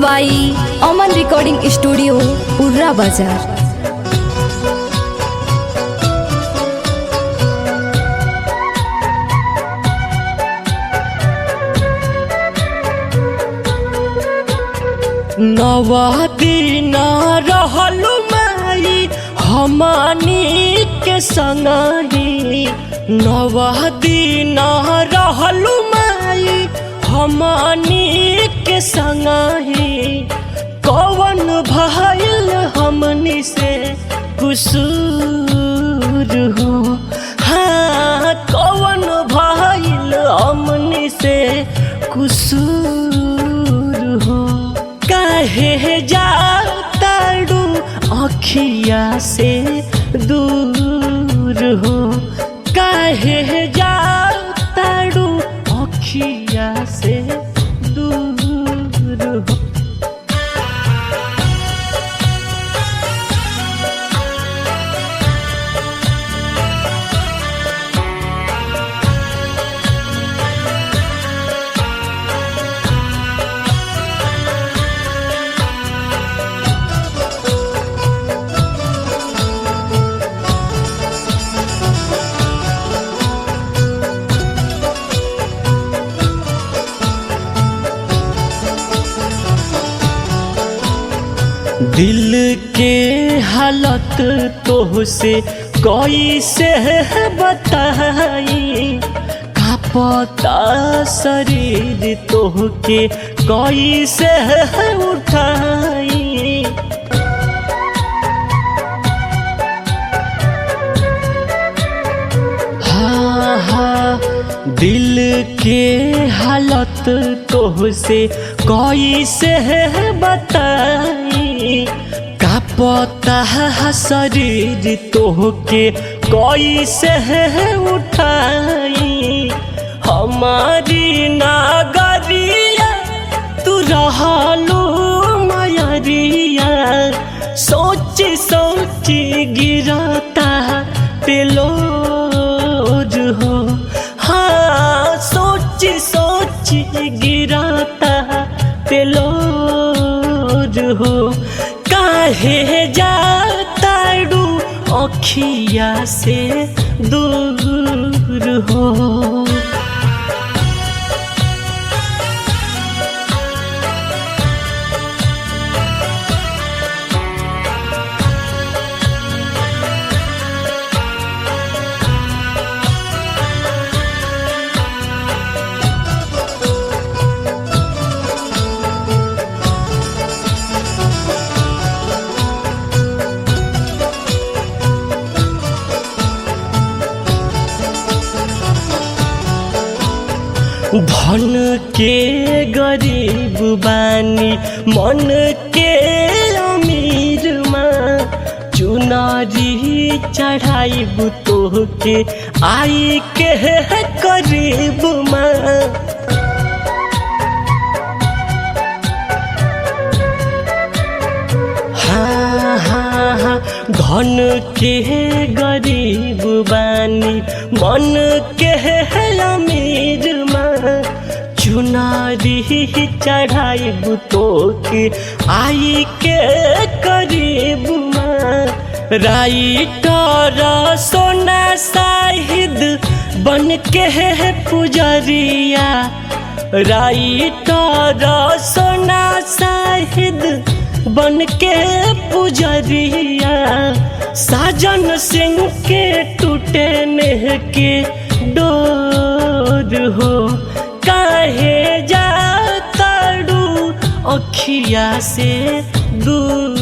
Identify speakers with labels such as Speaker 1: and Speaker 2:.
Speaker 1: बाई अमन recording studio Urra बाजार।
Speaker 2: नवा दिन रहलु माई हमनी के संगही, नवा दिन रहलु माई हमनी के संगही। कौन भइल हमनी से कुसूर हो, हाँ कौन भइल हमनी से कुसूर हो। काहे जाताड़ू अखिया से दूर हो, काहे जाताड़ू अखिया से दूर हो। दिल के हालत तोहसे कैसे बताई, का पता शरीर तोहके कैसे उठाई। हाँ हाँ दिल के हालत तोहसे कैसे बताई, का पता शरीर तोहके कैसे उठाई। हमारी नागरिया तू रहलू मयरिया, सोची सोची गिरता पेलोज हो, हाँ सोची सोची गिरता पेलोज हो। काहे जाताड़ू अखिया से दूर हो। धन के गरीब बानी मन के अमीर माँ, चुनरी चढ़ाइब तोहके आई के करीब माँ। हाँ हाँ हाँ धन के गरीब बानी मन के अमीर माँ, चुनरी चढ़ाइब तोके आई के करीब माँ। राइटर सोना शाहिद बन के पुजरिया, राइटर सोना शाहिद बन के पुजरिया। साजन सिंह के टूटे नेह के डोर हो, काहे जाताड़ू अखिया से दूर।